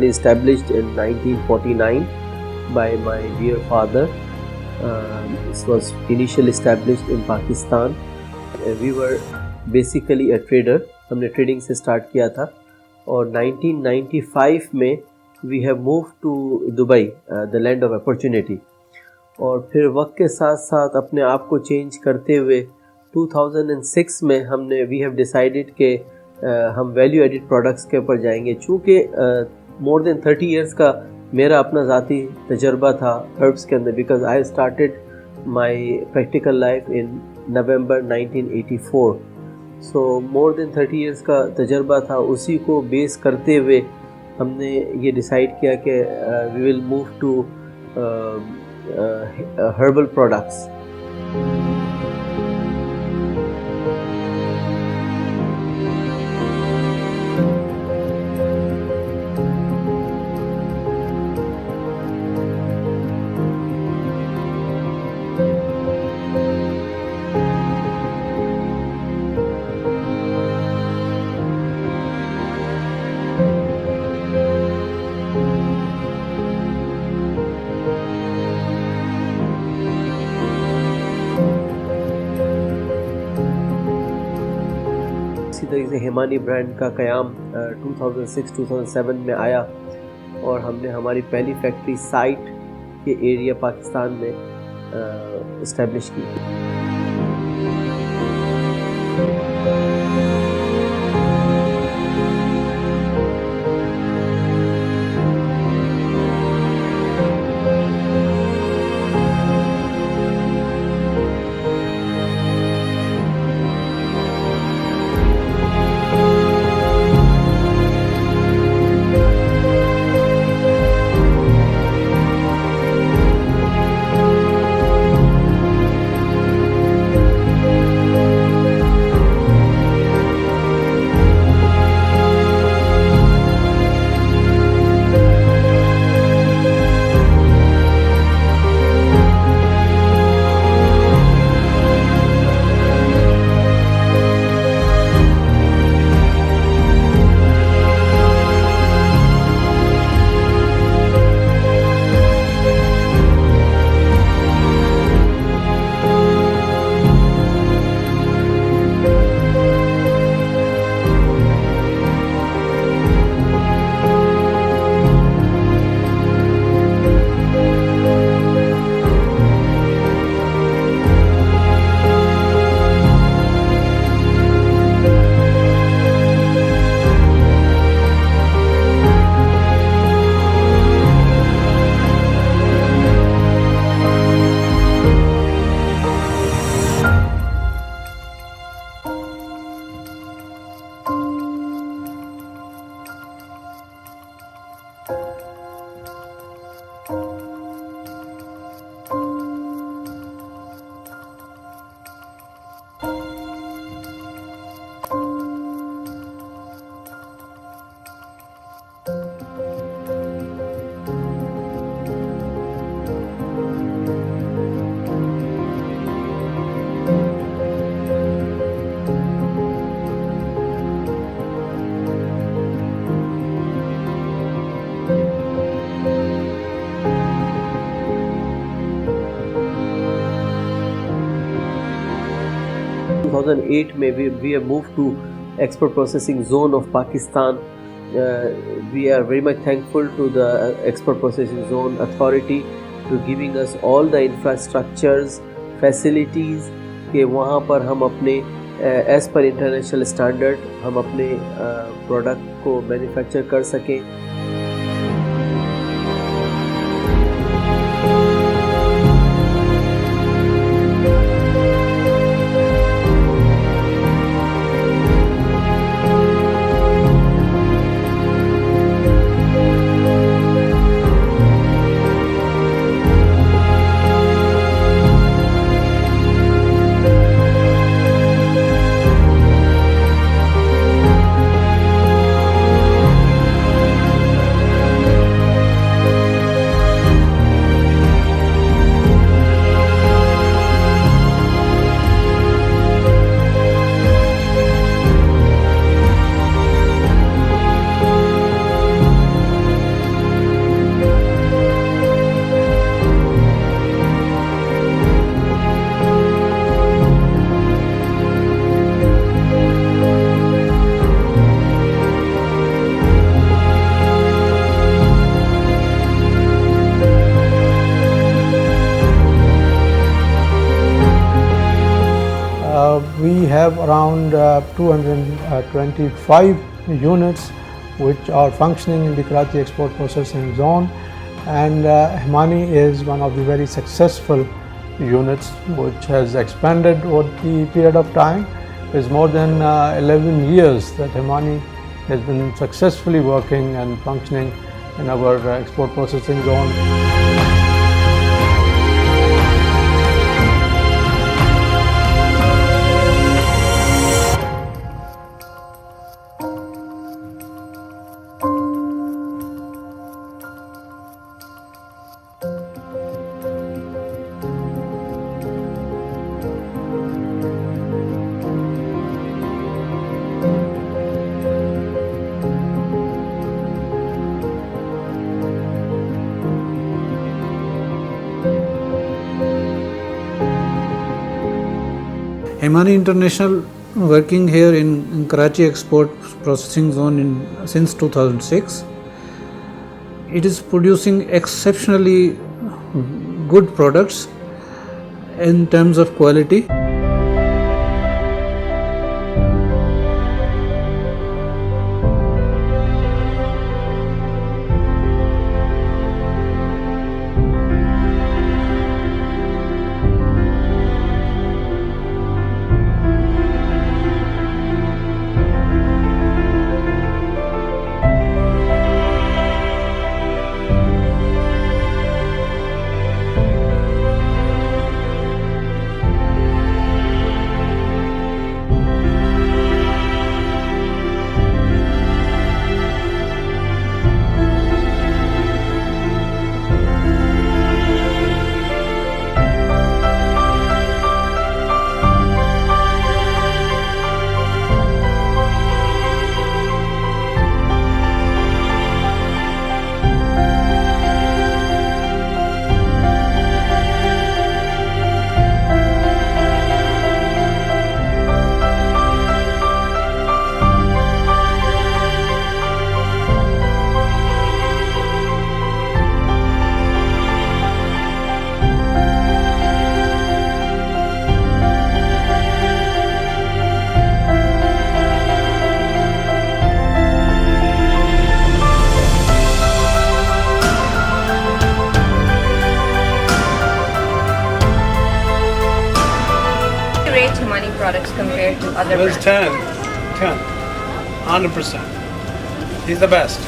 Pakistan is established in 1949 by my dear father. This was initially established in Pakistan. We were basically a trader. हमने trading से start किया था और 1995 में we have move to Dubai, the land of opportunity. और फिर वक्त के साथ साथ अपने आप को चेंज करते हुए 2006 में हमने वी हैव डिसाइडेड कि हम वैल्यू एडिड प्रोडक्ट्स के ऊपर जाएंगे। चूँकि मोर देन 30 इयर्स का मेरा अपना ज़ाती तजर्बा था हर्ब्स के अंदर, because I started my practical life in November 1984। So more than 30 years का तजर्बा था, उसी को बेस करते हुए हमने ये डिसाइड किया कि we will move to herbal products. इसी तरीके से हिमानी ब्रांड का क़याम 2006-2007 में आया और हमने हमारी पहली फैक्ट्री साइट के एरिया पाकिस्तान में इस्टेब्लिश की। In 2008 we have moved to export processing zone of Pakistan. We are very much thankful to the export processing zone authority to giving us all the infrastructures, facilities कि वहाँ पर हम अपने as per international standard हम अपने product को manufacture कर सकें। we have around 225 units which are functioning in the Karachi Export Processing Zone, and Himani is one of the very successful units which has expanded over the period of time. It's more than 11 years that Himani has been successfully working and functioning in our export processing zone. Himani International working here in Karachi Export Processing Zone since 2006. It is producing exceptionally good products in terms of quality. Rate Himani products compared to other Well, brands? 10, 100%. He's the best.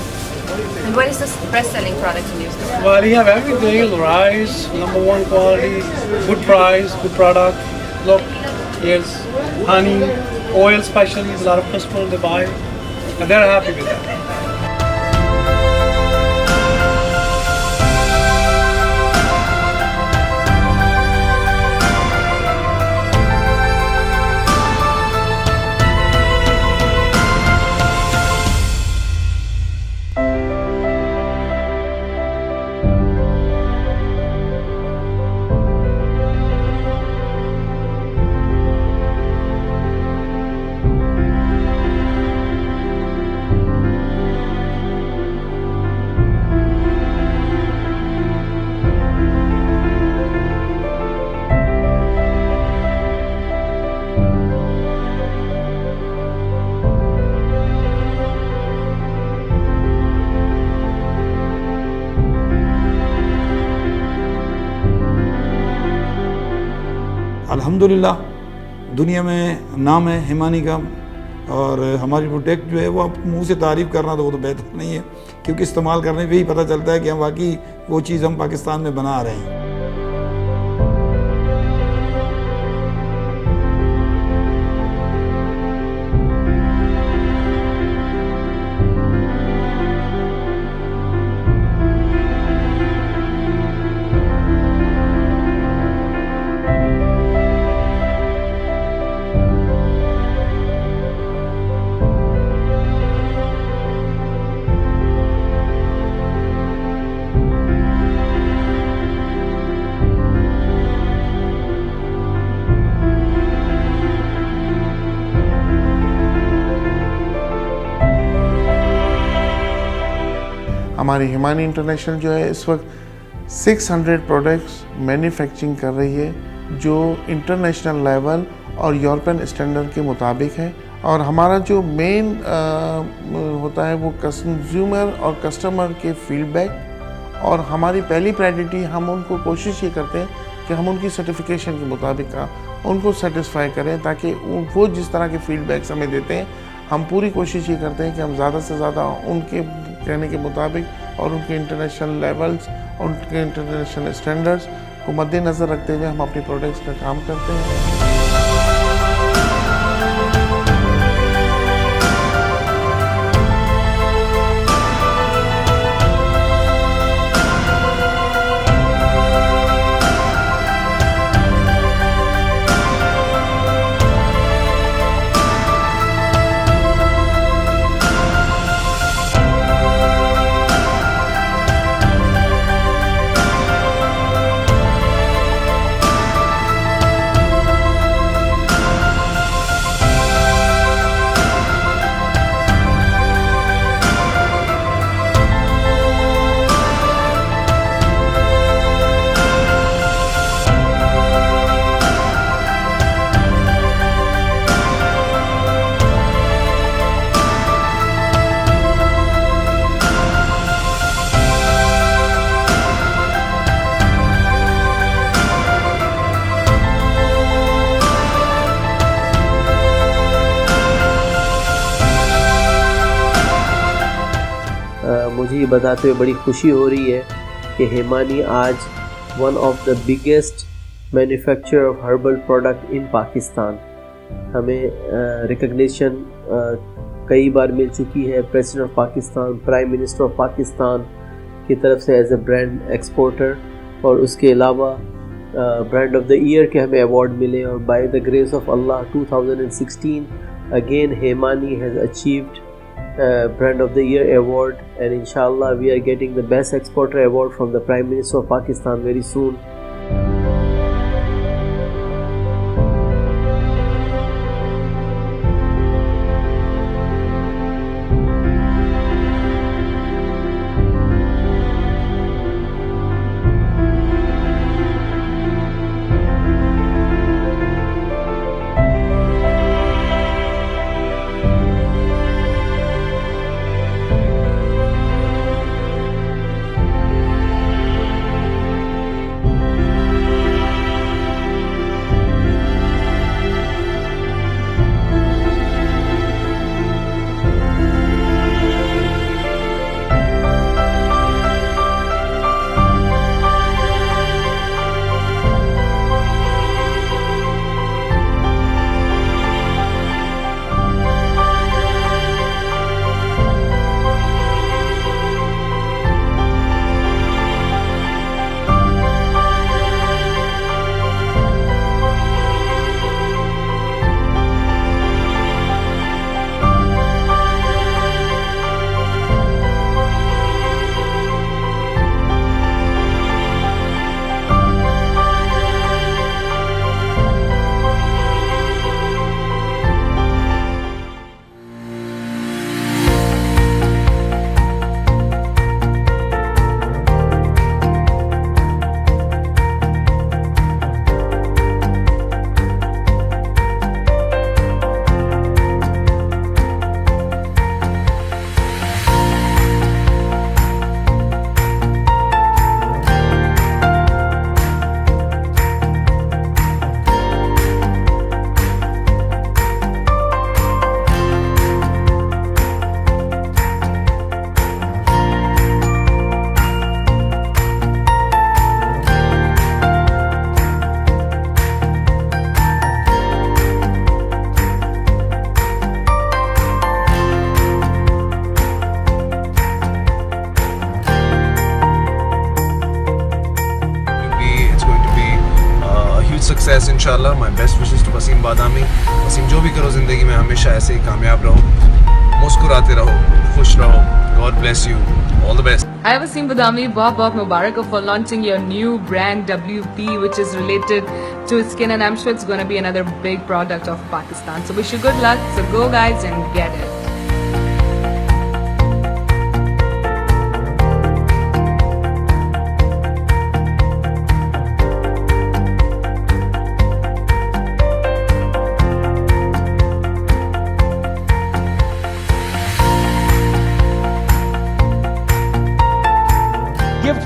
And what is the best-selling products in your store? Well, he have everything, rice, number one quality, good price, good product. Look, here's honey, oil especially, a lot of customers they buy, and they're happy with that. अल्हम्दुलिल्लाह दुनिया में नाम है हिमानी का, और हमारी product जो है वो आप मुंह से तारीफ़ करना तो वो तो बेहतर नहीं है, क्योंकि इस्तेमाल करने पे ही पता चलता है कि हम वाकई वो चीज़ हम पाकिस्तान में बना रहे हैं। हमारी हिमानी इंटरनेशनल जो है इस वक्त 600 प्रोडक्ट्स मैन्युफैक्चरिंग कर रही है, जो इंटरनेशनल लेवल और यूरोपियन स्टैंडर्ड के मुताबिक है। और हमारा जो मेन होता है वो कंज्यूमर और कस्टमर के फीडबैक, और हमारी पहली प्रायोरिटी हम उनको कोशिश ये करते हैं कि हम उनकी सर्टिफिकेशन के मुताबिक का उनको सेटिस्फाई करें, ताकि वो जिस तरह के फीडबैक्स हमें देते हैं हम पूरी कोशिश ये करते हैं कि हम ज़्यादा से ज़्यादा उनके कहने के मुताबिक और उनके इंटरनेशनल लेवल्स, उनके इंटरनेशनल स्टैंडर्ड्स को मद्देनज़र रखते हुए हम अपनी प्रोडक्ट्स पर काम करते हैं। मुझे ये बताते हुए बड़ी खुशी हो रही है कि हिमानी आज one of the biggest manufacturer of herbal product in Pakistan. हमें रिकग्निशन कई बार मिल चुकी है president of Pakistan, prime minister of Pakistan की तरफ से एज ए ब्रांड एक्सपोर्टर, और उसके अलावा ब्रांड ऑफ द ईयर के हमें अवार्ड मिले। और by the grace of Allah 2016 again Himani has achieved Brand of the Year award, and inshallah we are getting the Best Exporter award from the Prime Minister of Pakistan very soon. Success इंशाल्लाह। My best wishes to Wasim Badami. Wasim, जो भी करो ज़िंदगी में हमेशा ऐसे ही कामयाब रहो, मुस्कुराते रहो, खुश रहो। God bless you, all the best. Hi Wasim Badami, बहुत Mubarak for launching your new brand WP, which is related to skin, and I'm sure it's going to be another big product of Pakistan. So wish you good luck. So go guys and get it.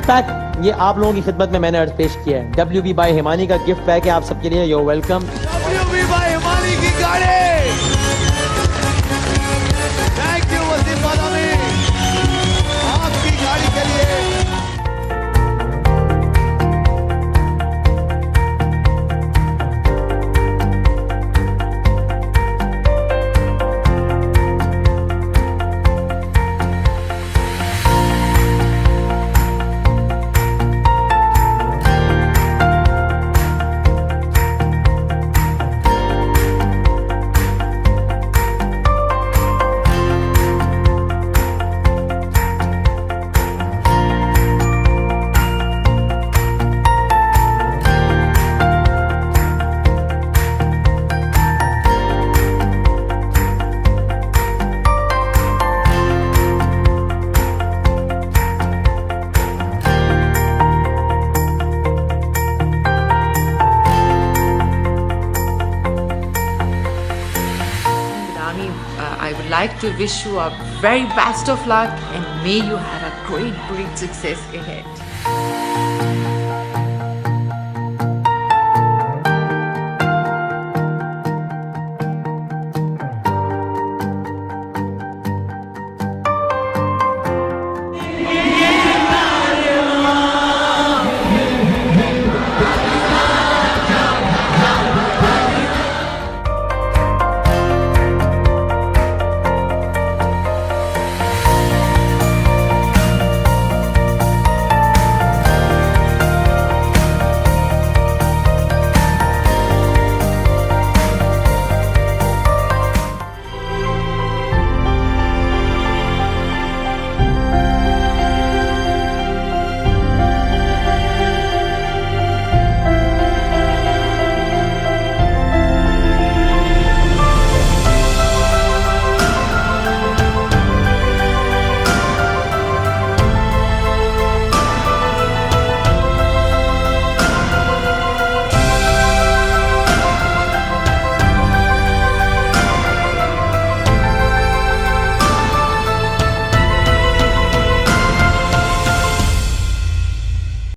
Pack ये आप लोगों की खिदमत में मैंने अर्ज पेश किया है। WB बाय हिमानी का गिफ्ट पैक है आप सबके लिए। You're welcome. WB by Himani की गाड़ी। थैंक यू वसीम बादामी आपकी गाड़ी के लिए। I would like to wish you a very best of luck and may you have a great success ahead.